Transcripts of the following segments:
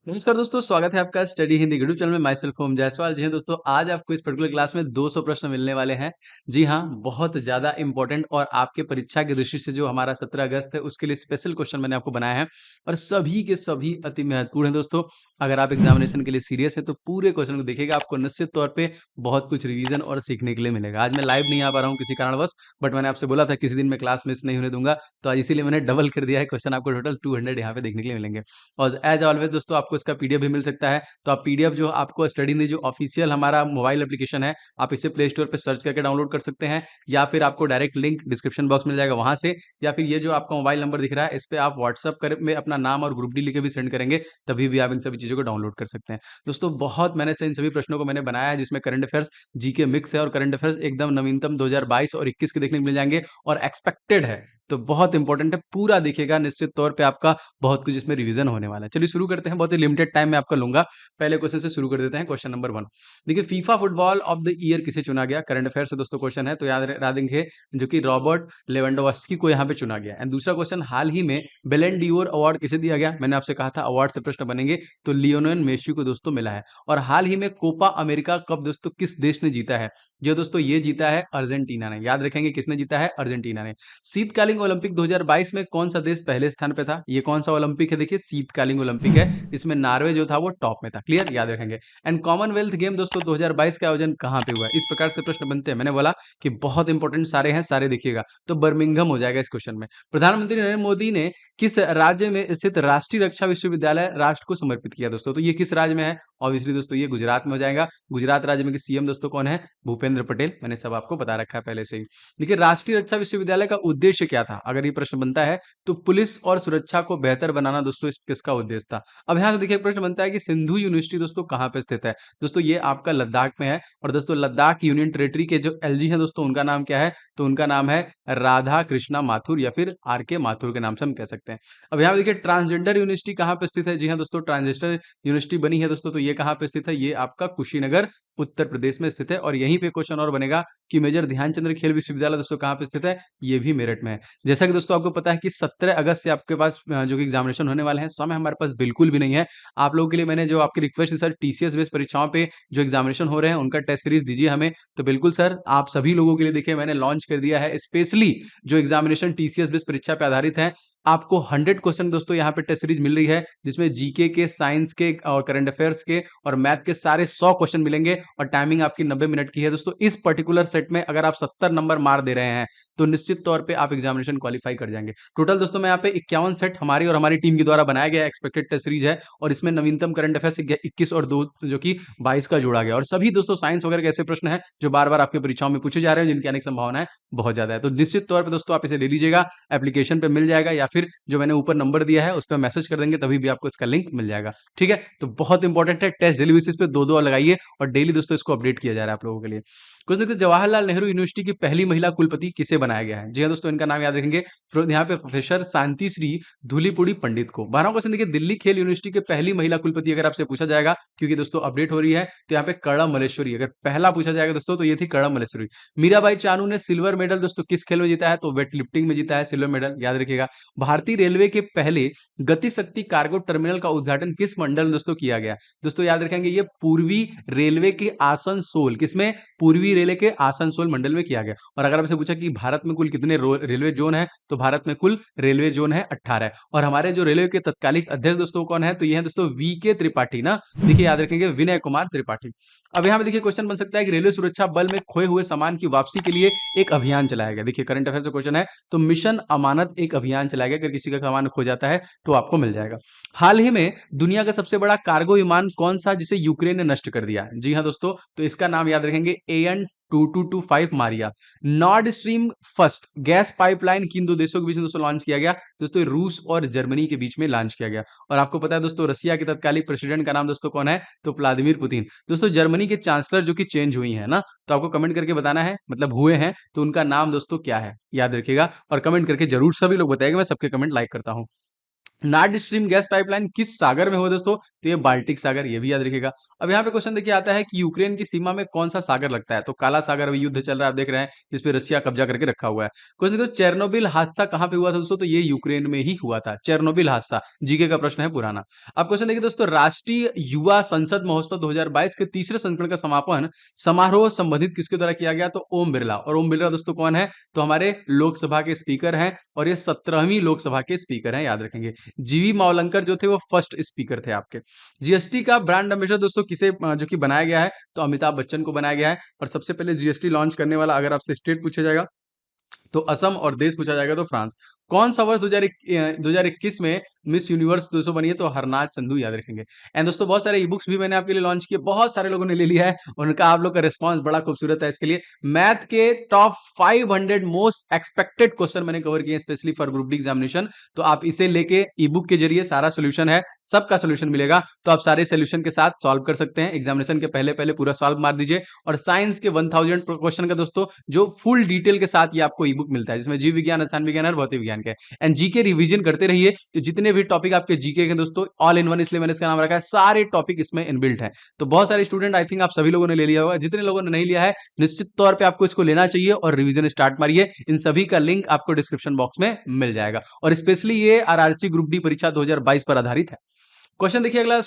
नमस्कार दोस्तों, स्वागत है आपका स्टडी हिंदी यूट्यूब चैनल में। माई सेल्फ ओम जायसवाल। जी हाँ दोस्तों, आज आपको इस पर्टिकुलर क्लास में 200 प्रश्न मिलने वाले हैं। जी हाँ, बहुत ज़्यादा इंपॉर्टेंट और आपके परीक्षा की दृष्टि से जो हमारा 17 अगस्त है उसके लिए स्पेशल क्वेश्चन मैंने आपको बनाया है और सभी के सभी अति महत्वपूर्ण हैं दोस्तों। अगर आप एग्जामिनेशन के लिए सीरियस है तो पूरे क्वेश्चन को देखिएगा, आपको निश्चित तौर पे बहुत कुछ रिवीजन और सीखने के लिए मिलेगा। आज मैं लाइव नहीं आ पा रहा हूँ किसी कारणवश, बट मैंने आपसे बोला था किसी दिन मैं क्लास मिस नहीं होने दूंगा, तो आज इसीलिए मैंने डबल कर दिया है। क्वेश्चन आपको टोटल 200 यहाँ पे देखने के लिए मिलेंगे। और एज ऑलवेज दोस्तों, आपको इसका पीडीएफ भी मिल सकता है। तो आप पीडीएफ जो आपको स्टडी हिंदी जो ऑफिशियल हमारा मोबाइल एप्लीकेशन है, आप इसे प्ले स्टोर पे सर्च करके डाउनलोड कर सकते हैं, या फिर आपको डायरेक्ट लिंक डिस्क्रिप्शन बॉक्स मिल जाएगा वहां से, या फिर ये जो आपका मोबाइल नंबर दिख रहा है इस पे आप व्हाट्सअप कर में अपना नाम और ग्रुप डी लिख के भी सेंड करेंगे, तभी भी आप इन सभी चीजों को डाउनलोड कर सकते हैं। दोस्तों, बहुत मैंने से इन सभी प्रश्नों को मैंने बनाया है, जिसमें करंट अफेयर्स, जीके मिक्स है और करंट अफेयर्स एकदम नवीनतम 2022 और 21 के देखने को मिल जाएंगे और एक्सपेक्टेड है। तो बहुत इंपॉर्टेंट है, पूरा देखिएगा, निश्चित तौर पे आपका बहुत कुछ इसमें रिवीजन होने वाला है। चलिए शुरू करते हैं, बहुत ही लिमिटेड टाइम में आपका लूंगा। पहले क्वेश्चन से शुरू कर देते हैं। क्वेश्चन नंबर 1, देखिए, FIFA football of the year किसे चुना गया? करंट अफेयर से दोस्तों क्वेश्चन है, तो याद रखेंगे, जो कि रॉबर्ट लेवेंडोव्स्की को यहाँ पे चुना गया। एंड दूसरा क्वेश्चन, हाल ही में बेलन डियोर अवार्ड किसे दिया गया? मैंने आपसे कहा था अवार्ड से प्रश्न बनेंगे, तो लियोनेल मेसी को दोस्तों मिला है। और हाल ही में कोपा अमेरिका कप दोस्तों किस देश ने जीता है? जो दोस्तों ये जीता है अर्जेंटीना ने। याद रखेंगे किसने जीता है? अर्जेंटीना ने। शीतकालीन ओलंपिक 2022 में कौन सा देश पहले स्थान पे था? ये कौन सा ओलंपिक है? देखिए, शीतकालीन ओलंपिक है, इसमें नॉर्वे जो था वो टॉप में था। क्लियर, याद रखेंगे। एंड कॉमनवेल्थ गेम दोस्तों 2022 का आयोजन कहाँ पे हुआ? इस प्रकार से प्रश्न बनते हैं। मैंने बोला कि बहुत इंपॉर्टेंट सारे हैं, सारे देखिएगा, तो बर्मिंघम हो जाएगा इस क्वेश्चन में। प्रधानमंत्री नरेंद्र मोदी ने किस राज्य में स्थित राष्ट्रीय रक्षा विश्वविद्यालय राष्ट्र को समर्पित किया दोस्तों? तो ये किस राज्य में है? ऑब्वियसली दोस्तों ये गुजरात में हो जाएगा। गुजरात राज्य में सीएम दोस्तों कौन है? भूपेंद्र पटेल। मैंने सब आपको बता रखा है पहले से ही। देखिए, राष्ट्रीय रक्षा विश्वविद्यालय का उद्देश्य क्या था? अगर ये प्रश्न बनता है तो पुलिस और सुरक्षा को बेहतर बनाना दोस्तों किसका उद्देश्य था? अब यहाँ से देखिए प्रश्न बनता है कि सिंधु यूनिवर्सिटी दोस्तों कहाँ पे स्थित है? दोस्तों ये आपका लद्दाख में है। और दोस्तों लद्दाख यूनियन टेरिटरी के जो एलजी है दोस्तों, उनका नाम क्या है? तो उनका नाम है राधा कृष्णा माथुर, या फिर आर के माथुर के नाम से हम कह सकते हैं। अब यहाँ पे देखिए ट्रांसजेंडर यूनिवर्सिटी कहाँ पे स्थित है? जी हाँ दोस्तों, ट्रांसजेंडर यूनिवर्सिटी बनी है दोस्तों, तो ये कहाँ पे स्थित है? ये आपका कुशीनगर उत्तर प्रदेश में स्थित है। और यहीं पे क्वेश्चन और बनेगा कि मेजर ध्यानचंद्र खेल विश्वविद्यालय दोस्तों कहाँ पे स्थित है? ये भी मेरठ में है। जैसा कि दोस्तों आपको पता है कि 17 अगस्त से आपके पास जो कि एग्जामिनेशन होने वाले हैं, समय हमारे पास बिल्कुल भी नहीं है। आप लोगों के लिए मैंने जो आपकी रिक्वेस्ट थी सर, टीसीएस बेस्ड परीक्षाओं पे जो एग्जामिनेशन हो रहे हैं उनका टेस्ट सीरीज दीजिए हमें। तो बिल्कुल सर, आप सभी लोगों के लिए देखिए मैंने लॉन्च कर दिया है स्पेशली जो एग्जामिनेशन टीसीएस बेस्ड परीक्षा पे आधारित है। आपको 100 क्वेश्चन दोस्तों यहाँ पे टेस्ट सीरीज मिल रही है, जिसमें जीके के, साइंस के और करंट अफेयर्स के और मैथ के सारे 100 क्वेश्चन मिलेंगे। और टाइमिंग आपकी 90 मिनट की है दोस्तों। इस पर्टिकुलर सेट में अगर आप 70 नंबर मार दे रहे हैं तो निश्चित तौर पे आप एग्जामिनेशन क्वालिफाई कर जाएंगे। टोटल दोस्तों मैं यहाँ पे 51 सेट हमारी और हमारी टीम के द्वारा बनाया गया एक्सपेक्टेड टेस्ट सीरीज है, और इसमें नवीनतम करंट अफेयर्स 21 और 2 जो कि 22 का जोड़ा गया। और सभी दोस्तों साइंस वगैरह के ऐसे प्रश्न हैं जो बार बार आपकी परीक्षाओं में पूछे जा रहे हैं, जिनकी आने की संभावना है बहुत ज्यादा है। तो निश्चित तौर पर दोस्तों आप इसे ले लीजिएगा, एप्लीकेशन पे मिल जाएगा, या फिर जो मैंने ऊपर नंबर दिया है उस पर मैसेज कर देंगे, तभी भी आपको इसका लिंक मिल जाएगा। ठीक है, तो बहुत इंपॉर्टेंट है, टेस्ट डेली बेसिस पे दो दो लगाइए और डेली दोस्तों इसको अपडेट किया जा रहा है आप लोगों के लिए। कुछ देखिए, जवाहरलाल नेहरू यूनिवर्सिटी की पहली महिला कुलपति किसे बनाया गया है? जी हाँ दोस्तों, इनका नाम याद रखेंगे। यहाँ पे प्रोफेसर शांति श्री धूलीपुड़ी पंडित को। 12वां क्वेश्चन देखिए, दिल्ली खेल यूनिवर्सिटी के पहली महिला कुलपति अगर आपसे पूछा जाएगा, क्योंकि दोस्तों अपडेट हो रही है, तो यहाँ पे कड़ा मल्लेश्वरी अगर पहला पूछा जाएगा दोस्तों, तो ये थी कड़ा मल्लेश्वरी। मीराबाई चानू ने सिल्वर मेडल दोस्तों किस खेल में जीता है? तो वेट लिफ्टिंग में जीता है सिल्वर मेडल, याद रखिएगा। भारतीय रेलवे के पहले गति शक्ति कार्गो टर्मिनल का उद्घाटन किस मंडल में दोस्तों किया गया? दोस्तों याद रखेंगे, ये पूर्वी रेलवे के आसनसोल, किसमें? पूर्वी रेलवे के आसनसोल मंडल में किया गया। और अगर आपसे पूछा कि भारत में कुल कितने रेलवे जोन है, तो भारत में कुल रेलवे जोन है 18। और हमारे जो रेलवे के तत्कालिक अध्यक्ष दोस्तों कौन है? तो ये है दोस्तों वी के त्रिपाठी ना। देखिए याद रखेंगे, विनय कुमार त्रिपाठी। अब यहाँ पे देखिए क्वेश्चन बन सकता है कि रेलवे सुरक्षा बल में खोए हुए सामान की वापसी के लिए एक अभियान चलाया गया। देखिए करंट अफेयर से क्वेश्चन है, तो मिशन अमानत एक अभियान चलाया गया। अगर किसी का सामान खो जाता है तो आपको मिल जाएगा। हाल ही में दुनिया का सबसे बड़ा कार्गो विमान कौन सा जिसे यूक्रेन ने नष्ट कर दिया? जी हाँ दोस्तों, तो इसका नाम याद रखेंगे, AN 2225 Maria. Nord stream first gas pipeline किन दो देशों के बीच में दोस्तों लॉन्च किया गया? दोस्तों रूस और जर्मनी के बीच में लॉन्च किया गया। और आपको पता है दोस्तों, रसिया के तत्कालिक प्रेसिडेंट का नाम दोस्तों कौन है? तो व्लादिमीर पुतिन। दोस्तों जर्मनी के चांसलर जो कि चेंज हुई है ना, तो आपको कमेंट करके बताना है, मतलब हुए हैं, तो उनका नाम दोस्तों क्या है? याद रखिएगा और कमेंट करके जरूर सभी लोग बताएंगे, मैं सबके कमेंट लाइक करता हूं। नॉर्थ स्ट्रीम गैस पाइपलाइन किस सागर में हो दोस्तों? तो ये बाल्टिक सागर, ये भी याद रखिएगा। अब यहाँ पे क्वेश्चन देखिए आता है कि यूक्रेन की सीमा में कौन सा सागर लगता है? तो काला सागर, अभी युद्ध चल रहा है, आप देख रहे हैं, जिस पे रसिया कब्जा करके रखा हुआ है। क्वेश्चन देखो, चेरनोबिल हादसा कहाँ पे हुआ था दोस्तों? तो ये यूक्रेन में ही हुआ था, चेरनोबिल हादसा। जीके का प्रश्न है पुराना। अब क्वेश्चन देखिए दोस्तों, राष्ट्रीय युवा संसद महोत्सव 2022 के तीसरे संस्करण का समापन समारोह संबोधित किसके द्वारा किया गया? तो ओम बिरला। और ओम बिरला दोस्तों कौन है? तो हमारे लोकसभा के स्पीकर हैं, और ये 17वीं लोकसभा के स्पीकर हैं, याद रखेंगे। जीवी मावलंकर जो थे वो फर्स्ट स्पीकर थे आपके। जीएसटी का ब्रांड एम्बेसडर दोस्तों किसे जो कि बनाया गया है? तो अमिताभ बच्चन को बनाया गया है। और सबसे पहले जीएसटी लॉन्च करने वाला अगर आपसे स्टेट पूछा जाएगा तो असम, और देश पूछा जाएगा तो फ्रांस। कौन सा वर्ष 2021 में मिस यूनिवर्स दोस्तों बनी है? तो हरनाज संधू, याद रखेंगे। एंड दोस्तों बहुत सारे ई बुक्स भी मैंने आपके लिए लॉन्च किए, बहुत सारे लोगों ने ले लिया है, उनका आप लोग का रिस्पांस बड़ा खूबसूरत है। इसके लिए मैथ के टॉप 500 मोस्ट एक्सपेक्टेड क्वेश्चन मैंने कवर किए specially for group D examination. तो आप इसे लेके ई बुक के जरिए सारा सोल्यूशन है, सबका सोल्यूशन मिलेगा, तो आप सारे सोल्यूशन के साथ सॉल्व कर सकते हैं। एग्जामिनेशन के पहले पहले पूरा सॉल्व मार दीजिए। और साइंस के 1000 क्वेश्चन का दोस्तों जो फुल डिटेल के साथ ये आपको ई बुक मिलता है, जिसमें जीव विज्ञान, रसायन विज्ञान और भौतिक विज्ञान के। एंड जीके रिवीजन करते रहिए, तो जितने भी टॉपिक आपके जीके के दोस्तों ऑल इन वन, इसलिए मैंने इसका नाम रखा है, सारे टॉपिक इसमें इनबिल्ट है। तो बहुत सारे स्टूडेंट, आई थिंक आप सभी लोगों ने ले लिया होगा, जितने लोगों ने नहीं लिया है निश्चित तौर पे आपको इसको लेना चाहिए और रिवीजन स्टार्ट मारिए। इन सभी का लिंक आपको डिस्क्रिप्शन बॉक्स में मिल जाएगा। और स्पेशली ये आरआरसी ग्रुप डी परीक्षा 2022 पर आधारित है। क्वेश्चन देखिए अगला,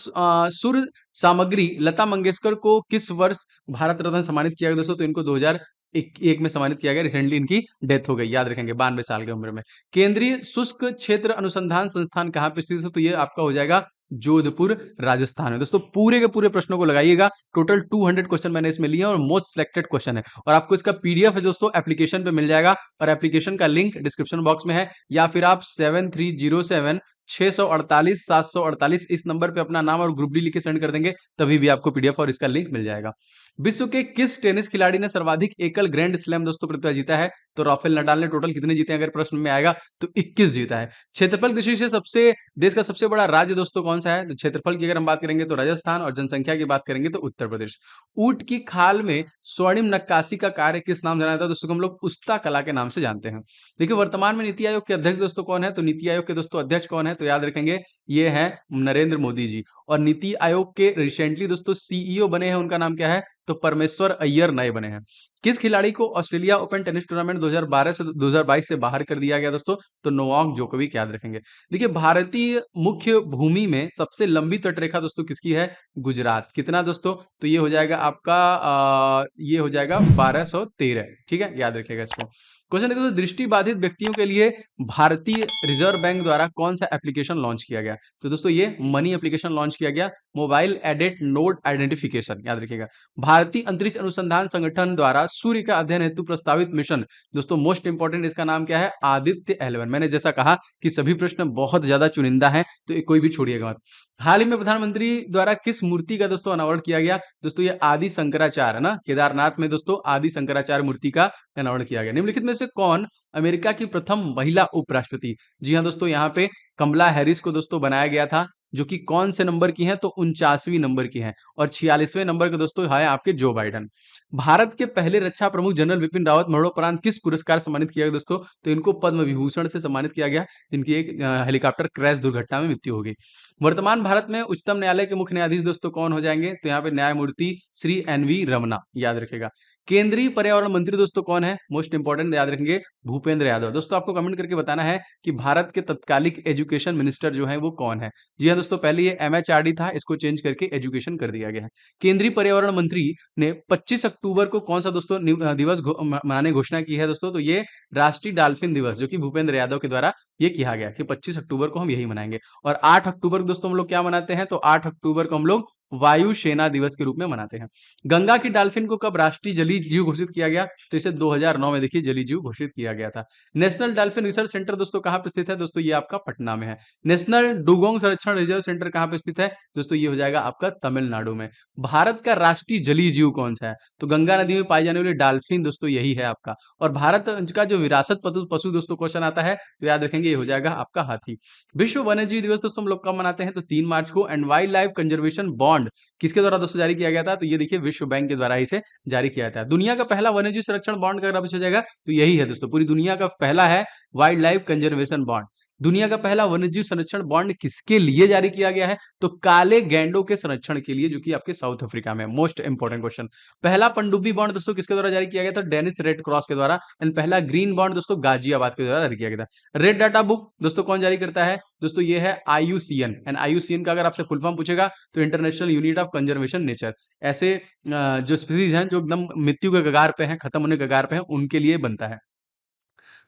सुर सामग्री लता मंगेशकर को किस वर्ष भारत रत्न सम्मानित किया गया दोस्तों? तो इनको 2001 में सम्मानित किया गया, रिसेंटली इनकी डेथ हो गई, याद रखेंगे, 92 साल की उम्र में। केंद्रीय शुष्क क्षेत्र अनुसंधान संस्थान कहाँ पे स्थित है? तो ये आपका हो जाएगा जोधपुर, राजस्थान में। दोस्तों पूरे के पूरे प्रश्नों को लगाइएगा, टोटल 200 क्वेश्चन मैंने इसमें लिए और मोस्ट सिलेक्टेड क्वेश्चन है। और आपको इसका पीडीएफ है दोस्तों एप्लीकेशन पे मिल जाएगा, और एप्लीकेशन का लिंक डिस्क्रिप्शन बॉक्स में है, या फिर आप 7307 648 748 इस नंबर पे अपना नाम और ग्रुप डी लिख के सेंड कर देंगे, तभी भी आपको पीडीएफ और इसका लिंक मिल जाएगा। विश्व के किस टेनिस खिलाड़ी ने सर्वाधिक एकल ग्रैंड स्लैम दोस्तों प्रतिभा जीता है? तो राफेल नडाल ने टोटल कितने जीते हैं? अगर प्रश्न में आएगा तो 21 जीता है। क्षेत्रफल दृष्टि से सबसे देश का सबसे बड़ा राज्य दोस्तों कौन सा है? तो क्षेत्रफल की अगर हम बात करेंगे तो राजस्थान, और जनसंख्या की बात करेंगे तो उत्तर प्रदेश। ऊंट की खाल में स्वर्णिम नक्काशी का कार्य किस नाम से जाना जाता है? दोस्तों हम लोग उस्ता कला के नाम से जानते हैं। देखिए वर्तमान में नीति आयोग के अध्यक्ष दोस्तों कौन है? तो नीति आयोग के दोस्तों अध्यक्ष कौन है? तो याद रखेंगे ये है नरेंद्र मोदी जी। और नीति आयोग के रिसेंटली दोस्तों सीईओ बने हैं, उनका नाम क्या है? तो परमेश्वर अय्यर नए बने हैं। किस खिलाड़ी को ऑस्ट्रेलिया ओपन टेनिस टूर्नामेंट 2012 से 2022 से बाहर कर दिया गया दोस्तों? तो नोवाक जोकोविक, याद रखेंगे। देखिए भारतीय मुख्य भूमि में सबसे लंबी तटरेखा दोस्तों किसकी है? गुजरात। कितना दोस्तों? तो ये हो जाएगा आपका ये हो जाएगा 1213, ठीक है, याद रखिएगा इसको। क्वेश्चन देखो, तो दृष्टि बाधित व्यक्तियों के लिए भारतीय रिजर्व बैंक द्वारा कौन सा एप्लीकेशन लॉन्च किया गया? तो दोस्तों ये मनी एप्लीकेशन लॉन्च किया गया, मोबाइल एडेड नोड आइडेंटिफिकेशन, याद रखिएगा। भारतीय अंतरिक्ष अनुसंधान संगठन द्वारा सूर्य का अध्ययन हेतु प्रस्तावित मिशन दोस्तों मोस्ट इंपॉर्टेंट, इसका नाम क्या है? आदित्य L1। मैंने जैसा कहा कि सभी प्रश्न बहुत ज्यादा चुनिंदा हैं, तो कोई भी छोड़िएगा मत। हाल ही में प्रधानमंत्री द्वारा किस मूर्ति का दोस्तों अनावरण किया गया? दोस्तों ये आदि शंकराचार्य है ना, केदारनाथ में दोस्तों आदि शंकराचार्य मूर्ति का अनावरण किया गया। निम्नलिखित में से कौन अमेरिका की प्रथम महिला उपराष्ट्रपति? जी हाँ दोस्तों, यहाँ पे कमला हैरिस को दोस्तों बनाया गया था, जो कि कौन से नंबर की हैं? तो 49वीं नंबर की हैं। और 46वें नंबर के दोस्तों है आपके जो बाइडन। भारत के पहले रक्षा प्रमुख जनरल बिपिन रावत मरणोपरांत किस पुरस्कार से सम्मानित किया गया दोस्तों? तो इनको पद्म विभूषण से सम्मानित किया गया, जिनकी एक हेलीकॉप्टर क्रैश दुर्घटना में मृत्यु हो गई। वर्तमान भारत में उच्चतम न्यायालय के मुख्य न्यायाधीश दोस्तों कौन हो जाएंगे? तो यहाँ पे न्यायमूर्ति श्री NV रमना, याद रखेगा। केंद्रीय पर्यावरण मंत्री दोस्तों कौन है? मोस्ट इंपॉर्टेंट, याद रखेंगे, भूपेंद्र यादव। दोस्तों आपको कमेंट करके बताना है कि भारत के तत्कालिक एजुकेशन मिनिस्टर जो है वो कौन है। जी हाँ दोस्तों, पहले ये MHRD था, इसको चेंज करके एजुकेशन कर दिया गया है। केंद्रीय पर्यावरण मंत्री ने 25 अक्टूबर को कौन सा दोस्तों दिवस मनाने घोषणा की है दोस्तों? तो ये राष्ट्रीय डॉल्फिन दिवस, जो कि भूपेंद्र यादव के द्वारा ये किया गया कि 25 अक्टूबर को हम यही मनाएंगे। और 8 अक्टूबर को दोस्तों हम लोग क्या मनाते हैं? तो 8 अक्टूबर को हम लोग वायु सेना दिवस के रूप में मनाते हैं। गंगा की डॉल्फिन को कब राष्ट्रीय जलीय जीव घोषित किया गया? तो इसे 2009 में देखिए जलीय जीव घोषित किया गया था। नेशनल डॉल्फिन रिसर्च सेंटर दोस्तों कहाँ पे स्थित है? दोस्तों ये आपका पटना में है। नेशनल डुगोंग संरक्षण रिजर्व सेंटर कहाँ पे स्थित है? दोस्तों ये हो जाएगा आपका तमिलनाडु में। भारत का राष्ट्रीय जलीय जीव कौन सा है? तो गंगा नदी में पाई जाने वाली डॉल्फिन दोस्तों यही है आपका। और भारत का जो विरासत पशु दोस्तों क्वेश्चन आता है, तो याद रखेंगे ये हो जाएगा आपका हाथी। विश्व वन्यजीव दिवस दोस्तों हम लोग कब मनाते हैं? तो 3 मार्च को। And wild life conservation bond किसके द्वारा दोस्तों जारी किया गया था? तो ये देखिए विश्व बैंक के द्वारा इसे जारी किया था। दुनिया का पहला वन्यजीव संरक्षण बॉन्ड का पूछा जाएगा तो यही है दोस्तों, पूरी दुनिया का पहला है वाइल्ड लाइफ कंजर्वेशन बॉन्ड। दुनिया का पहला वन्यजीव संरक्षण बॉन्ड किसके लिए जारी किया गया है? तो काले गैंडों के संरक्षण के लिए, जो कि आपके साउथ अफ्रीका में है। Most important question. पहला पनडुब्बी बॉन्ड दोस्तों किसके द्वारा जारी किया गया था? डेनिस रेड क्रॉस के द्वारा। एंड पहला ग्रीन बॉन्ड दोस्तों गाजियाबाद के द्वारा जारी किया गया था। रेड डाटा बुक दोस्तों कौन जारी करता है? दोस्तों ये है IUCN। एंड IUCN का अगर आपसे फुल फॉर्म पूछेगा तो international unit of conservation nature. ऐसे जो स्पीसीज हैं जो एकदम मृत्यु के कगार पे हैं, खत्म होने के कगार पे हैं, उनके लिए बनता है।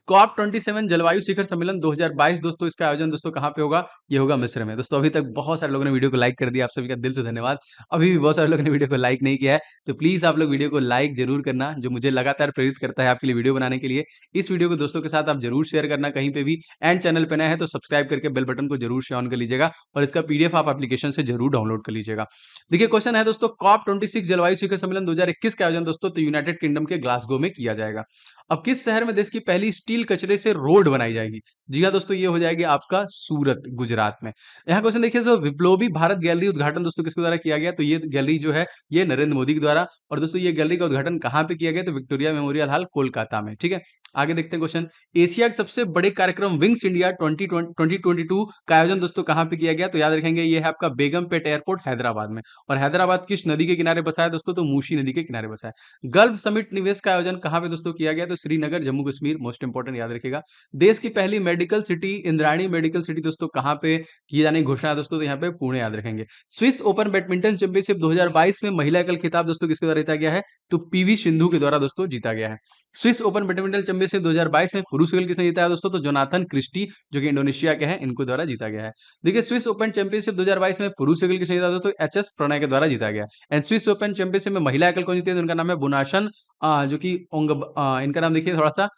कॉप 27 जलवायु शिखर सम्मेलन 2022 दोस्तों, इसका आयोजन दोस्तों कहाँ पे होगा? ये होगा मिस्र में। दोस्तों अभी तक बहुत सारे लोगों ने वीडियो को लाइक कर दिया, आप सभी का दिल से धन्यवाद। अभी भी बहुत सारे लोगों ने वीडियो को लाइक नहीं किया है, तो प्लीज आप लोग वीडियो को लाइक जरूर करना, जो मुझे लगातार प्रेरित करता है आपके लिए वीडियो बनाने के लिए। इस वीडियो को दोस्तों के साथ आप जरूर शेयर करना कहीं पे भी, एंड चैनल पे नए हैं तो सब्सक्राइब करके बेल बटन को जरूर से ऑन कर लीजिएगा, और इसका PDF आप एप्लीकेशन से जरूर डाउनलोड कर लीजिएगा। देखिए क्वेश्चन है दोस्तों, कॉप 26 जलवायु शिखर सम्मेलन 2021 का आयोजन दोस्तों तो यूनाइटेड किंगडम के ग्लासगो में किया जाएगा। अब किस शहर में देश की पहली स्टील कचरे से रोड बनाई जाएगी? जी हाँ दोस्तों, ये हो जाएगी आपका सूरत, गुजरात में। यहाँ क्वेश्चन देखिए, जो विप्लवी भारत गैलरी उद्घाटन दोस्तों किसके द्वारा किया गया? तो ये गैलरी जो है ये नरेंद्र मोदी के द्वारा। और दोस्तों ये गैलरी का उद्घाटन कहाँ पे किया गया? तो विक्टोरिया मेमोरियल हॉल कोलकाता में। ठीक है, आगे देखते हैं क्वेश्चन। एशिया के सबसे बड़े कार्यक्रम विंग्स इंडिया 2022 का आयोजन दोस्तों कहाँ पे किया गया? तो याद रखेंगे ये है आपका बेगमपेट एयरपोर्ट हैदराबाद में। और हैदराबाद किस नदी के किनारे बसा है दोस्तों? तो मूसी नदी के किनारे बसा है। गल्फ समिट निवेश का आयोजन कहाँ पे दोस्तों किया गया? तो श्रीनगर, जम्मू कश्मीर। मोस्ट इंपोर्टेंट याद रखिएगा। देश की पहली medical city Indrayani medical city दोस्तों कहाँ पे किए जाने की घोषणा है दोस्तों? तो यहाँ पे पुणे, याद रखेंगे। स्विस ओपन बैडमिंटन चैंपियनशिप 2022 में महिला एकल खिताब दोस्तों किसके द्वारा जीता गया है? तो PV सिंधु के द्वारा दोस्तों जीता गया है। स्विस ओपन बैडमिंटन चैंपियनशिप 2022 में पुरुष एकल किसने जीता है दोस्तों? तो जोनाथन क्रिस्टी, जो कि इंडोनेशिया के हैं, इनको द्वारा जीता गया है। देखिए स्विस ओपन चैंपियनशिप 2022 में पुरुष एकल किसने जीता दोस्तों? HS प्रणय के द्वारा जीता गया। एंड स्विस ओपन चैंपियनशिप में महिला एकल कौन जीती है? तो उनका नाम है बुनाशन, जो कि इनका नाम देखिए थोड़ा सा,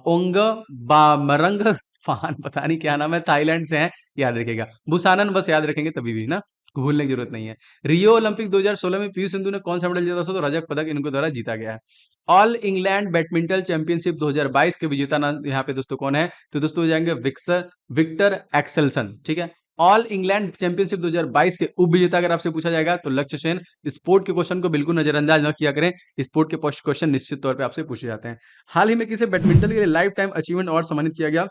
ओंग बामरंग फान, पता नहीं क्या नाम है, थाईलैंड से हैं, याद रखिएगा। बुसानन बस याद रखेंगे तभी भी ना, भूलने की जरूरत नहीं है। रियो ओलंपिक 2016 में PV सिंधु ने कौन सा मेडल जीता था? तो रजत पदक इनको द्वारा जीता गया है। ऑल इंग्लैंड बैडमिंटन चैंपियनशिप 2022 के विजेता नाम यहाँ पे दोस्तों कौन है? तो दोस्तों हो जाएंगे विक्टर एक्सेल्सन। ठीक है, ऑल इंग्लैंड चैंपियनशिप 2022 के उप विजेता अगर आपसे पूछा जाएगा तो लक्ष्य सेन। स्पोर्ट के क्वेश्चन को बिल्कुल नजरअंदाज न किया करें, स्पोर्ट के क्वेश्चन निश्चित तौर पे आपसे पूछे जाते हैं। हाल ही में किसे बैडमिंटन के लिए लाइफ टाइम अचीवमेंट अवार्ड सम्मानित किया गया?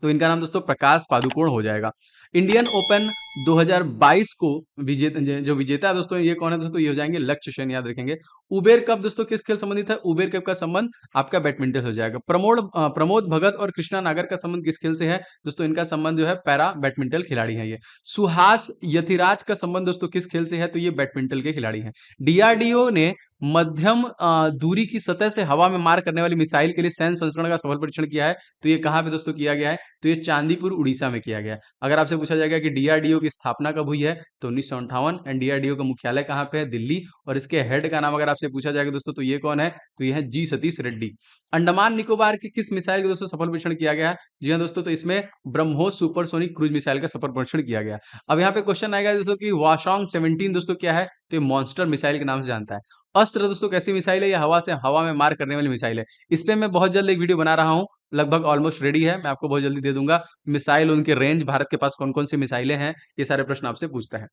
तो इनका नाम दोस्तों प्रकाश पादुकोण हो जाएगा। इंडियन ओपन 2022 को जो विजेता है दोस्तों, ये कौन है दोस्तों? ये हो जाएंगे लक्ष्य सेन, याद रखेंगे। उबेर कप दोस्तों किस खेल संबंधित है? उबेर कप का संबंध आपका बैडमिंटन हो जाएगा। प्रमोद भगत और कृष्णा नागर का संबंध किस खेल से है? दोस्तों इनका संबंध जो है पैरा बैडमिंटन खिलाड़ी है ये। सुहास यथिराज का संबंध दोस्तों किस खेल से है? तो ये बैडमिंटन के खिलाड़ी हैं। DRDO ने मध्यम दूरी की सतह से हवा में मार करने वाली मिसाइल के लिए सैन्य संस्करण का सफल परीक्षण किया है। तो ये कहाँ पे दोस्तों किया गया है? तो ये चांदीपुर उड़ीसा में किया गया है। अगर आपसे पूछा जाएगा कि DRDO की स्थापना कब हुई है? तो 1958। एंड DRDO का मुख्यालय कहाँ पे है? दिल्ली। और इसके हेड का नाम अगर आपसे पूछा जाएगा दोस्तों तो ये कौन है? तो ये है G सतीश रेड्डी। अंडमान निकोबार की किस मिसाइल का दोस्तों सफल परीक्षण किया गया है? जी हाँ दोस्तों, तो इसमें ब्रह्मोस सुपरसोनिक क्रूज मिसाइल का सफल परीक्षण किया गया। अब यहाँ पे क्वेश्चन आएगा दोस्तों कि वाशोंग 17 दोस्तों क्या है? तो ये मॉन्स्टर मिसाइल के नाम से जानता है। अस्त्र दोस्तों कैसी मिसाइल है? ये हवा में मार करने वाली मिसाइल है। इस पे मैं बहुत जल्द एक वीडियो बना रहा हूँ, लगभग ऑलमोस्ट रेडी है, मैं आपको बहुत जल्दी दे दूंगा। मिसाइल, उनके रेंज, भारत के पास कौन कौन सी मिसाइलें हैं, ये सारे प्रश्न आपसे पूछता है।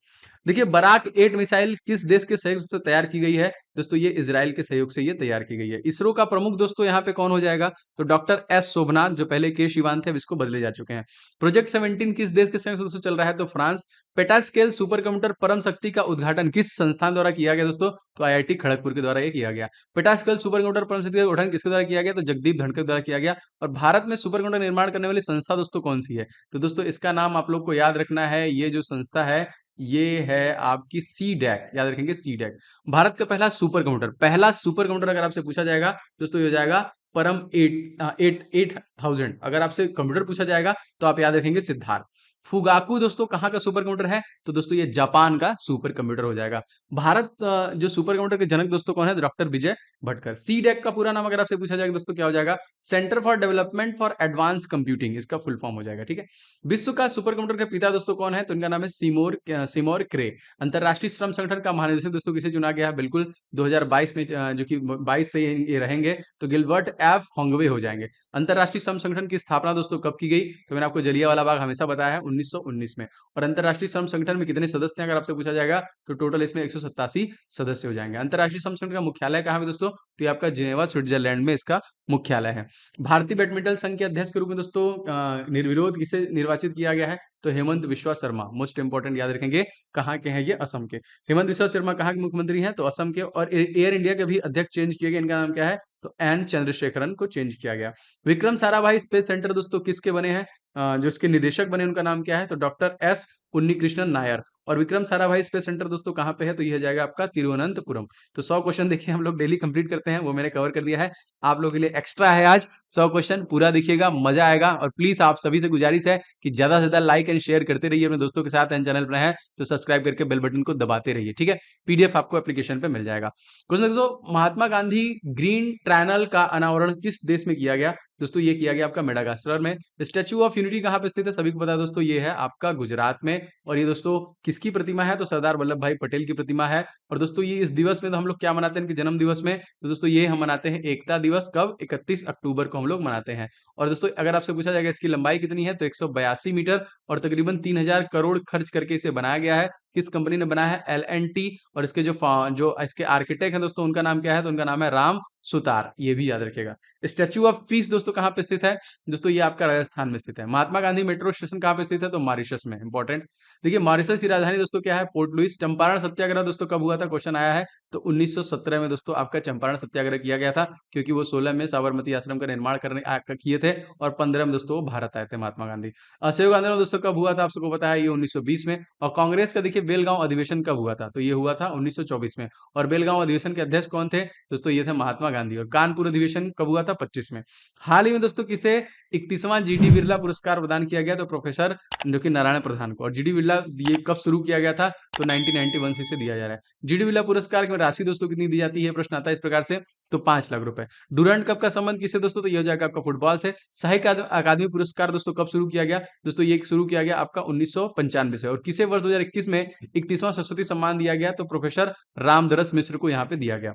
देखिए बराक 8 मिसाइल किस देश के सहयोग से तैयार की गई है? दोस्तों ये इजराइल के सहयोग से ये तैयार की गई है। इसरो का प्रमुख दोस्तों यहाँ पे कौन हो जाएगा? तो डॉक्टर S शोभनाथ, जो पहले के शिवान थे, अब इसको बदले जा चुके हैं। प्रोजेक्ट 17 किस देश के सहयोग से दोस्तों चल रहा है? तो फ्रांस। पेटास्केल सुपर कंप्यूटर परम शक्ति का उद्घाटन किस संस्थान द्वारा किया गया दोस्तों? तो IIT खड़गपुर के द्वारा ये किया गया। पेटास्केल सुपर कंप्यूटर परम शक्ति का उद्घाटन किसके द्वारा किया गया? तो जगदीप धनखड़ द्वारा किया गया। और भारत में सुपर कंप्यूटर निर्माण करने वाली संस्था दोस्तों कौन सी है? तो दोस्तों इसका नाम आप लोग को याद रखना है, ये जो संस्था है ये है आपकी CDAC, याद रखेंगे CDAC। भारत का पहला सुपर कंप्यूटर अगर आपसे पूछा जाएगा दोस्तों ये हो जाएगा परम 8000। अगर आपसे कंप्यूटर पूछा जाएगा तो आप याद रखेंगे सिद्धार्थ। फुगाकू दोस्तों कहाँ का सुपर कंप्यूटर है? तो दोस्तों ये जापान का सुपर कंप्यूटर हो जाएगा। भारत जो सुपर कंप्यूटर के जनक दोस्तों कौन है? डॉक्टर विजय भटकर। CDAC का पूरा नाम अगर आपसे पूछा जाएगा दोस्तों क्या हो जाएगा? Centre for development for advance computing, इसका फुल फॉर्म हो जाएगा। ठीक है, विश्व का सुपर कंप्यूटर के पिता दोस्तों कौन है? तो इनका नाम है सिमोर क्रे। अंतरराष्ट्रीय श्रम संगठन का महानिदेशक दोस्तों किसे चुना गया है? बिल्कुल 2022 में, जो कि 22 से ये रहेंगे, तो गिलबर्ट F होंगवे हो जाएंगे। अंतरराष्ट्रीय श्रम संगठन की स्थापना दोस्तों कब की गई? तो मैंने आपको जलियांवाला बाग हमेशा बताया है, 1919 में। और अंतर्राष्ट्रीय श्रम संगठन में कितने सदस्य हैं अगर आपसे पूछा जाएगा तो टोटल इसमें 187 सदस्य हो जाएंगे। अंतर्राष्ट्रीय श्रम संगठन का मुख्यालय कहाँ है दोस्तों? तो ये आपका जिनेवा स्विट्जरलैंड में इसका मुख्यालय है। भारतीय बैडमिंटन संघ के अध्यक्ष के रूप में दोस्तों निर्विरोध किसे निर्वाचित किया गया है? तो हेमंत बिश्वा शर्मा, मोस्ट इंपोर्टेंट याद रखेंगे। कहाँ के हैं ये? असम के। हेमंत बिश्वा शर्मा कहाँ के मुख्यमंत्री हैं? तो असम के। और एयर इंडिया के भी अध्यक्ष चेंज किए गए, इनका नाम क्या है? तो एन चंद्रशेखरन को चेंज किया गया। विक्रम साराभाई स्पेस सेंटर दोस्तों किसके बने हैं? जो इसके निदेशक बने उनका नाम क्या है? तो डॉक्टर एस उन्नीकृष्णन नायर। और विक्रम साराभाई स्पेस सेंटर दोस्तों कहाँ पे है? तो यह जाएगा आपका तिरुवनंतपुरम। तो 100 क्वेश्चन देखिए हम लोग डेली कंप्लीट करते हैं, वो मैंने कवर कर दिया है। आप लोगों के लिए एक्स्ट्रा है आज 100 क्वेश्चन, पूरा देखिएगा, मजा आएगा। और प्लीज आप सभी से गुजारिश है कि ज्यादा से ज्यादा लाइक एंड शेयर करते रहिए अपने दोस्तों के साथ। एंड चैनल पर है तो सब्सक्राइब करके बेल बटन को दबाते रहिए, ठीक है। पीडीएफ आपको एप्लीकेशन पे मिल जाएगा। क्वेश्चन दोस्तों, महात्मा गांधी ग्रीन ट्रायनल का अनावरण किस देश में किया गया? दोस्तों ये किया गया आपका मेडागास्कर में। स्टैच्यू ऑफ यूनिटी कहाँ पे स्थित है? सभी को पता है दोस्तों, ये है आपका गुजरात में। और ये दोस्तों किसकी प्रतिमा है? तो सरदार वल्लभ भाई पटेल की प्रतिमा है। और दोस्तों ये इस दिवस में तो हम लोग क्या मनाते हैं? इनके जन्म दिवस में तो दोस्तों ये हम मनाते हैं एकता दिवस। कब? 31 अक्टूबर को हम लोग मनाते हैं। और दोस्तों अगर आपसे पूछा जाएगा इसकी लंबाई कितनी है? तो 182 मीटर और तकरीबन 3000 करोड़ खर्च करके इसे बनाया गया है। किस कंपनी ने बनाया है? LNT। और इसके जो इसके आर्किटेक्ट हैं दोस्तों उनका नाम क्या है? तो उनका नाम है राम सुतार, ये भी याद रखेगा। स्टैच्यू ऑफ पीस दोस्तों कहाँ पे स्थित है? दोस्तों ये आपका राजस्थान में स्थित है। महात्मा गांधी मेट्रो स्टेशन कहाँ पे स्थित है? तो मॉरिशस में। इंपॉर्टेंट देखिए, मॉरिशस की राजधानी दोस्तों क्या है? Port Louis. चंपारण सत्याग्रह दोस्तों कब हुआ था? क्वेश्चन आया है। तो 1917 में दोस्तों आपका चंपारण सत्याग्रह किया गया था, क्योंकि वो 16 में साबरमती आश्रम का निर्माण किए थे और 15 में दोस्तों वो भारत आए थे महात्मा गांधी। असहयोग आंदोलन दोस्तों कब हुआ था? आप सबको पता है, ये 1920 में। और कांग्रेस का देखिए बेलगांव अधिवेशन कब हुआ था? तो ये हुआ था 1924 में। और बेलगांव अधिवेशन के अध्यक्ष कौन थे? दोस्तों ये थे महात्मा गांधी। और कानपुर अधिवेशन कब हुआ था? 25 में। हाल ही में दोस्तों किसे 31वां जीडी बिरला पुरस्कार प्रदान किया गया? तो प्रोफेसर जो कि नारायण प्रधान को। और जीडी बिरला ये कब शुरू किया गया था? तो 1991 से इसे दिया जा रहा है। जीडी बिरला पुरस्कार की राशि दोस्तों कितनी दी जाती है? प्रश्न आता है इस प्रकार से, तो 5 लाख रुपए। डुरंड कप का संबंध किससे दोस्तों? तो ये हो जाएगा आपका फुटबॉल से। साहित्य अकादमी पुरस्कार दोस्तों कब शुरू किया गया? दोस्तों ये शुरू किया गया आपका 1995 से। और किसे वर्ष 2021 में 31वां सरस्वती सम्मान दिया गया? तो प्रोफेसर रामदरस मिश्र को यहाँ पे दिया गया।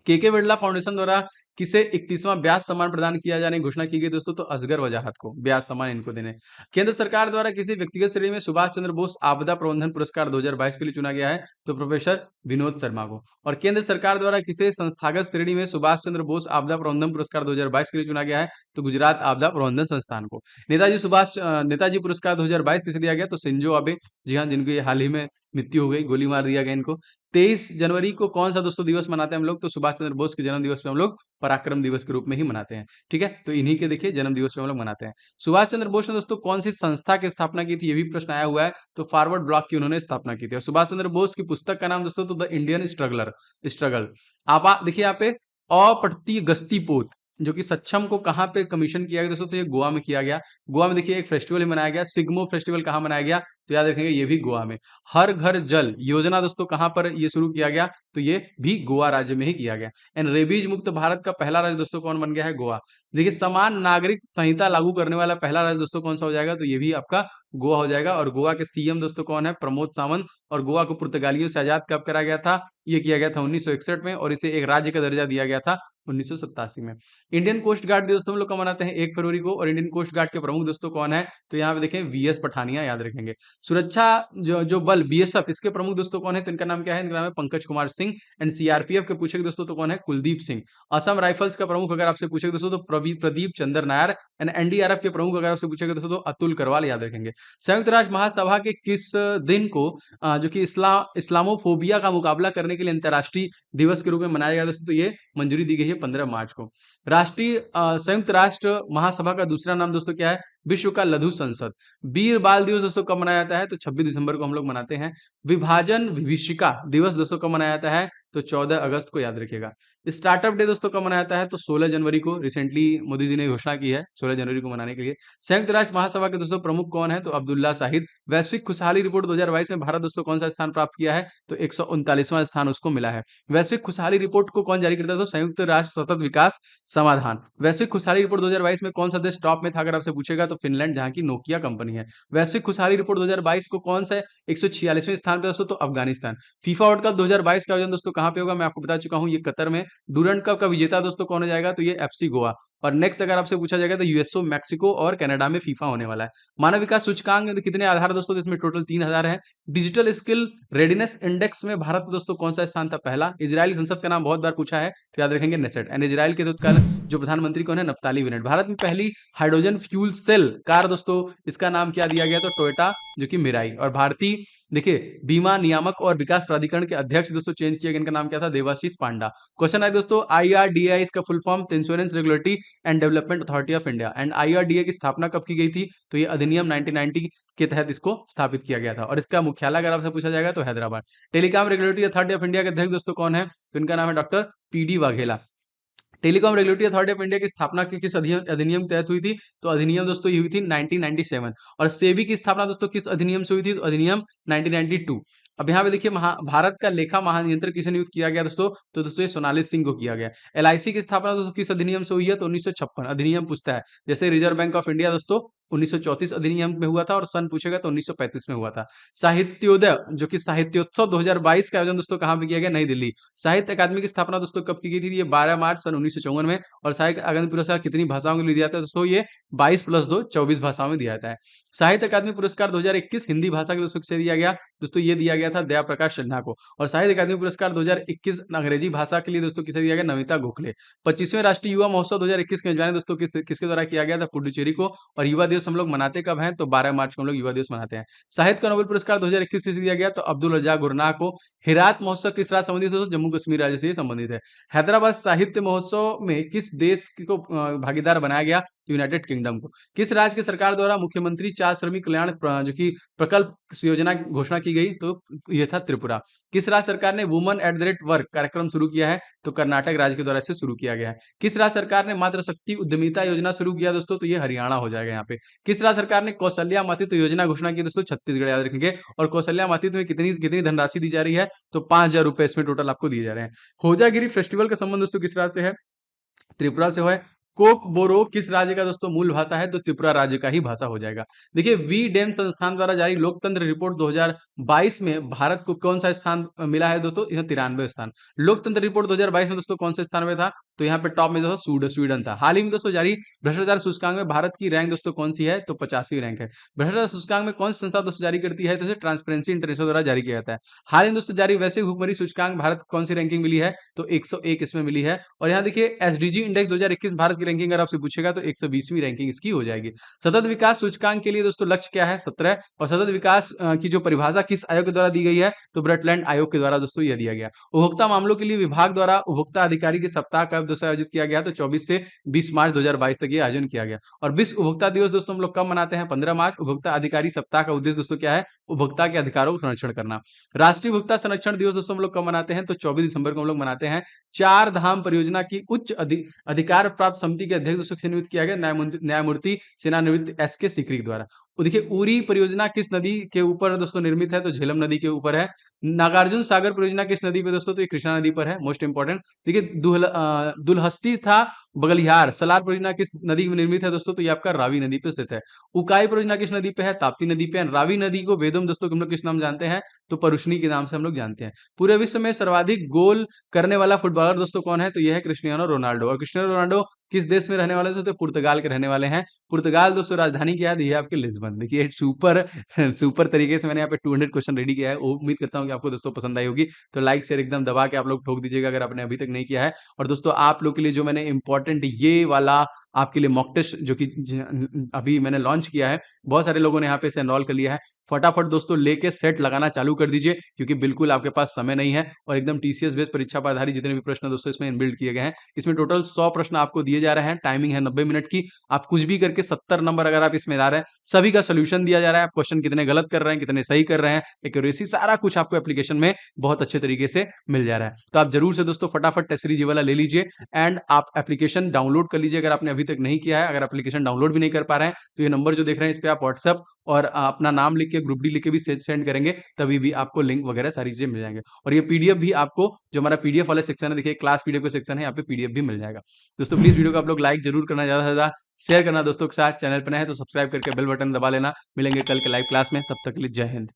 के बिरला फाउंडेशन द्वारा किसे 31वां ब्यास सम्मान प्रदान किया जाने की घोषणा की गई दोस्तों? तो असगर वजाहत को ब्यास सम्मान इनको देने। केंद्र सरकार द्वारा किसी व्यक्तिगत श्रेणी में सुभाष चंद्र बोस आपदा प्रबंधन पुरस्कार 2022 के लिए चुना गया है? तो प्रोफेसर विनोद शर्मा को। और केंद्र सरकार द्वारा किसे संस्थागत श्रेणी में सुभाष चंद्र बोस आपदा प्रबंधन पुरस्कार 2022 के लिए चुना गया है? तो गुजरात आपदा प्रबंधन संस्थान को। नेताजी पुरस्कार 2022 किसे दिया गया? तो शिंजो आबे, जी हाँ, जिनकी हाल ही में मृत्यु हो गई, गोली मार दिया गया इनको। 23 जनवरी को कौन सा दोस्तों दिवस मनाते हैं हम लोग? तो सुभाष चंद्र बोस के जन्म दिवस पे हम लोग पराक्रम दिवस के रूप में ही मनाते हैं, ठीक है। तो इन्हीं के देखिए जन्म दिवस पे हम लोग मनाते हैं। सुभाष चंद्र बोस ने दोस्तों कौन सी संस्था की स्थापना की थी? ये भी प्रश्न आया हुआ है। तो फॉरवर्ड ब्लॉक की उन्होंने स्थापना की थी। और सुभाष चंद्र बोस की पुस्तक का नाम दोस्तों तो द इंडियन स्ट्रगल। आप देखिए यहाँ पे अप्रति गस्ती पोत, जो कि सक्षम को कहाँ पे कमीशन किया गया दोस्तों? तो ये गोवा में किया गया। गोवा में देखिए एक फेस्टिवल मनाया गया, सिग्मो फेस्टिवल कहाँ मनाया गया? तो याद रखेंगे ये भी गोवा में। हर घर जल योजना दोस्तों कहाँ पर ये शुरू किया गया? तो ये भी गोवा राज्य में ही किया गया। एंड रेबीज मुक्त भारत का पहला राज्य दोस्तों कौन बन गया है? गोवा। देखिए समान नागरिक संहिता लागू करने वाला पहला राज्य दोस्तों कौन सा हो जाएगा? तो ये भी आपका गोवा हो जाएगा। और गोवा के सीएम दोस्तों कौन है? प्रमोद सावंत। और गोवा को पुर्तगालियों से आजाद कब करा गया था? ये किया गया था 1961 में। और इसे एक राज्य का दर्जा दिया गया था 1987 में। इंडियन कोस्ट गार्ड दोस्तों हम लोग कब मनाते हैं? 1 फरवरी को। और इंडियन कोस्ट गार्ड के प्रमुख दोस्तों कौन है? तो यहाँ पे देखें VS पठानिया, याद रखेंगे। सुरक्षा जो बल BSF, इसके प्रमुख दोस्तों कौन है? तो इनका नाम क्या है? इनका नाम है पंकज कुमार सिंह। एंड CRPF के पूछेंगे दोस्तों तो कौन है? कुलदीप सिंह। असम राइफल्स का प्रमुख अगर आपसे पूछेगा दोस्तों तो प्रदीप चंद्र नायर। एंड NDRF के प्रमुख अगर आपसे पूछेगा दोस्तों तो अतुल करवाल, याद रखेंगे। संयुक्त राष्ट्र महासभा के किस दिन को जो कि इस्लामोफोबिया का मुकाबला करने के लिए अंतर्राष्ट्रीय दिवस के रूप में मनाया गया दोस्तों? तो ये मंजूरी दी गई है 15 मार्च को। राष्ट्रीय संयुक्त राष्ट्र महासभा का दूसरा नाम दोस्तों क्या है? विश्व का लघु संसद। वीर बाल दिवस दोस्तों कब मनाया जाता है? तो 26 दिसंबर को हम लोग मनाते हैं। विभाजन विभीषिका दिवस दोस्तों कब मनाया जाता है? तो 14 अगस्त को, याद रखिएगा। स्टार्टअप डे दोस्तों कब मनाया जाता है? तो 16 जनवरी को। रिसेंटली मोदी जी ने घोषणा की है 16 जनवरी को मनाने के लिए। संयुक्त राष्ट्र महासभा के दोस्तों प्रमुख कौन है? तो अब्दुल्ला शाहिद। वैश्विक खुशहाली रिपोर्ट 2022 में भारत दोस्तों कौन सा स्थान प्राप्त किया है? तो 139वां स्थान उसको मिला है। वैश्विक खुशहाली रिपोर्ट को कौन जारी करता है? तो संयुक्त राष्ट्र सतत विकास समाधान। वैश्विक खुशहाली रिपोर्ट 2022 में कौन सा देश टॉप में था अगर आपसे पूछेगा? तो फिनलैंड, जहां की नोकिया कंपनी है। वैश्विक खुशहाली रिपोर्ट 2022 को कौन सा 146वें स्थान पे दोस्तों? तो अफगानिस्तान। फीफा वर्ल्ड कप 2022 का आयोजन दोस्तों कहां पे होगा? मैं आपको बता चुका हूं, ये कतर में। डूरंड कप का विजेता दोस्तों कौन हो जाएगा? तो ये FC गोवा। और नेक्स्ट अगर आपसे पूछा जाएगा तो यूएसओ, मैक्सिको और कनाडा में फीफा होने वाला है। मानव विकास सूचकांक में कितने आधार दोस्तों, इसमें टोटल 3000 है। डिजिटल स्किल रेडीनेस इंडेक्स में भारत का दोस्तों कौन सा स्थान था, पहला। इजराइल संसद का नाम बहुत बार पूछा है तो याद रखेंगे नेसेट। एंड इजराइल के तत्काल जो प्रधानमंत्री कौन है, नप्ताली बेनेट। भारत में पहली हाइड्रोजन फ्यूल सेल कार दोस्तों, इसका नाम क्या दिया गया, तो टोयोटा जो कि मिराई। और भारतीय देखिए बीमा नियामक और विकास प्राधिकरण के अध्यक्ष दोस्तों चेंज किया गया, इनका नाम क्या था, देवाशीष पांडा। क्वेश्चन है दोस्तों, आईआरडीआई इसका full form insurance regulatory and development authority of India. And IRDA की स्थापना कब की गई थी, तो ये अधिनियम 1990 के तहत इसको स्थापित किया गया था। और इसका मुख्यालय अगर आपसे पूछा जाएगा तो Hyderabad. Telecom regulatory authority of India के अध्यक्ष दोस्तों कौन है, तो इनका नाम है doctor PD Vaghela. Telecom regulatory authority of India की स्थापना किस अधिनियम के तहत हुई थी, तो अधिनियम दोस्तों ये हुई थी 1997। और सेबी की स्थापना दोस्तों किस अधिनियम से हुई थी, तो अधिनियम 1992। अब यहाँ पे देखिए भारत का लेखा महानियंत्रक किसे नियुक्त किया गया दोस्तों, तो दोस्तों ये सोनाली सिंह को किया गया। एलआईसी की स्थापना दोस्तों किस अधिनियम से हुई है, तो 1956 अधिनियम पूछता है। जैसे रिजर्व बैंक ऑफ इंडिया दोस्तों 1934 अधिनियम में हुआ था, और सन पूछेगा तो 1935 में हुआ था। साहित्योदय जो कि साहित्योत्सव 2022 का आयोजन दोस्तों कहाँ पे किया गया, नई दिल्ली। साहित्य अकादमी की स्थापना दोस्तों कब की गई थी, ये 12 मार्च सन 1954 में। और साहित्य अकादमी पुरस्कार कितनी भाषाओं में दिया जाता है दोस्तों, ये 22+2 24 भाषाओं में दिया जाता है। साहित्य अकादमी पुरस्कार 2021 हिंदी भाषा के दोस्तों किसे दिया गया, दोस्तों ये दिया गया था दया प्रकाश सिन्हा को। और साहित्य अकादमी पुरस्कार 2021 अंग्रेजी भाषा के लिए दोस्तों किसे दिया गया, नमिता गोखले। 25वें राष्ट्रीय युवा महोत्सव 2021 की मेजबानी दोस्तों किसके द्वारा किया गया था, पुडुचेरी को। और युवा दिवस हम लोग मनाते कब हैं, तो 12 मार्च को हम लोग युवा दिवस मनाते हैं। साहित्य का नोबेल पुरस्कार 2021 किसे दिया गया, तो अब्दुल रज़ाक गुरनाह को। हिरात महोत्सव किस राज्य संबंधित है, जम्मू कश्मीर राज्य से संबंधित है। हैदराबाद साहित्य महोत्सव में किस देश को भागीदार बनाया गया, यूनाइटेड किंगडम को। किस राज्य की सरकार द्वारा मुख्यमंत्री चार श्रमिक कल्याण जो कि प्रकल्प योजना की घोषणा की गई, तो यह था त्रिपुरा। किस राज्य सरकार ने woman at the rate work कार्यक्रम शुरू किया है, तो कर्नाटक राज्य के द्वारा इसे शुरू किया गया है। किस राज्य सरकार ने मातृ शक्ति उद्यमिता योजना शुरू किया दोस्तों, तो ये हरियाणा हो जाएगा यहाँ पे। किस राज्य सरकार ने कौशल्या मातृत्व योजना घोषणा की दोस्तों, छत्तीसगढ़, याद रखेंगे। और कौशल्या मातृत्व में कितनी कितनी धनराशि दी जा रही है, तो 5000 रुपए इसमें टोटल आपको दिए जा रहे हैं। होजागिरी फेस्टिवल का संबंध दोस्तों किस राज्य से है, त्रिपुरा से है। कोक बोरो किस राज्य का दोस्तों मूल भाषा है, तो त्रिपुरा राज्य का ही भाषा हो जाएगा। देखिए वी डेम संस्थान द्वारा जारी लोकतंत्र रिपोर्ट 2022 में भारत को कौन सा स्थान मिला है दोस्तों, यह 93 स्थान। लोकतंत्र रिपोर्ट 2022 में दोस्तों कौन से स्थान में था, तो यहाँ पे टॉप में दोस्तों स्वीडन था। हाल ही में दोस्तों जारी भ्रष्टाचार सूचकांक में भारत की रैंक दोस्तों कौन सी है, तो 50वीं रैंक है। भ्रष्टाचार सूचकांक में कौन सी संस्था दोस्तों जारी करती है, तो ट्रांसपेरेंसी इंटरनेशनल द्वारा जारी किया जाता है। हाल ही में दोस्तों जारी वैश्विक भुखमरी सूचकांक भारत कौन सी रैंकिंग मिली है, तो 101 इसमें मिली है। और यहाँ देखिए एसडीजी इंडेक्स 2021 भारत की रैंकिंग अगर आपसे पूछेगा तो 120वीं रैंकिंग इसकी हो जाएगी। सतत विकास सूचकांक के लिए दोस्तों लक्ष्य क्या है, 17। और सतत विकास की जो परिभाषा किस आयोग के द्वारा दी गई है, तो ब्रटलैंड आयोग के द्वारा दोस्तों यह दिया गया। उपभोक्ता मामलों के लिए विभाग द्वारा उपभोक्ता अधिकारी के सप्ताह कब दोस्तों आयोजित किया गया, तो 24 से 20 मार्च 2022 तक ये आयोजन किया गया। और विश्व उपभोक्ता दिवस दोस्तों हम लोग कब मनाते हैं, 15 मार्च। उपभोक्ता अधिकारी सप्ताह का उद्देश्य दोस्तों क्या है, उपभोक्ता के अधिकारों को संरक्षण करना। राष्ट्रीय उपभोक्ता संरक्षण दिवस दोस्तों हम लोग कब मनाते हैं, तो 24 दिसंबर को हम लोग मनाते हैं। चार धाम परियोजना की उच्च अधिकार प्राप्त समिति के अध्यक्ष दोस्तों नियुक्त किया गया, न्यायमूर्ति सेनानिवृत्त एस के सीकरी द्वारा। देखिए उरी परियोजना किस नदी के ऊपर दोस्तों निर्मित है, तो झेलम नदी के ऊपर है। नागार्जुन सागर परियोजना किस नदी पे दोस्तों, तो ये कृष्णा नदी पर है, मोस्ट इंपॉर्टेंट। देखिए दुलहस्ती था बगलिहार सलार परियोजना किस नदी में निर्मित है दोस्तों, तो ये आपका रावी नदी पे स्थित है। उकाई परियोजना किस नदी पे है, ताप्ती नदी पे है। रावी नदी को वेदम दोस्तों हम लोग किस नाम जानते हैं, तो परुष्णी के नाम से हम लोग जानते हैं। पूरे विश्व में सर्वाधिक गोल करने वाला फुटबॉलर दोस्तों कौन है, तो यह है क्रिस्टियानो रोनाल्डो। और क्रिस्टियानो रोनाल्डो किस देश में रहने वाले दोस्तों, तो पुर्तगाल के रहने वाले हैं। पुर्तगाल दोस्तों राजधानी क्या है, ये आपके लिस्बन। देखिए सुपर सुपर तरीके से मैंने यहाँ पे 200 क्वेश्चन रेडी किया है। उम्मीद करता हूँ कि आपको दोस्तों पसंद आई होगी। तो लाइक शेयर एकदम दबा के आप लोग ठोक दीजिएगा अगर आपने अभी तक नहीं किया है। और दोस्तों आप लोग के लिए जो मैंने इंपॉर्टेंट ये वाला आपके लिए मॉक टेस्ट जो कि अभी मैंने लॉन्च किया है, बहुत सारे लोगों ने यहाँ पे इसे एनरोल कर लिया है। फटाफट दोस्तों लेके सेट लगाना चालू कर दीजिए, क्योंकि बिल्कुल आपके पास समय नहीं है। और एकदम टीसीएस बेस्ड परीक्षा पर आधारित जितने भी प्रश्न दोस्तों इसमें इनबिल्ड किए गए हैं, इसमें टोटल 100 प्रश्न आपको दिए जा रहे हैं। टाइमिंग है 90 मिनट की। आप कुछ भी करके 70 नंबर अगर आप इसमें ला रहे हैं, सभी का सोल्यूशन दिया जा रहा है। आप क्वेश्चन कितने गलत कर रहे हैं, कितने सही कर रहे हैं, एक्यूरेसी सारा कुछ आपको एप्लीकेशन में बहुत अच्छे तरीके से मिल जा रहा है। तो आप जरूर से दोस्तों फटाफट टेस्ट सीरीज वाला ले लीजिए एंड आप एप्लीकेशन डाउनलोड कर लीजिए अगर आपने अभी तक नहीं किया है। अगर एप्लीकेशन डाउनलोड भी नहीं कर पा रहे हैं, तो ये नंबर जो देख रहे हैं इस पे आप व्हाट्सएप और अपना नाम लिख के ग्रुप डी लिख के भी सेंड करेंगे, तभी भी आपको लिंक वगैरह सारी चीजें मिल जाएंगे। और ये पीडीएफ भी आपको जो हमारा पीडीएफ वाला सेक्शन है, देखिए क्लास पीडीएफ का सेक्शन है, यहाँ पे पीडीएफ भी मिल जाएगा। दोस्तों प्लीज वीडियो को आप लोग लाइक जरूर करना, ज्यादा से ज्यादा शेयर करना दोस्तों के साथ। चैनल पर नए हैं तो सब्सक्राइब करके बेल बटन दबा लेना। मिलेंगे कल के लाइव क्लास में, तब तक के लिए जय हिंद।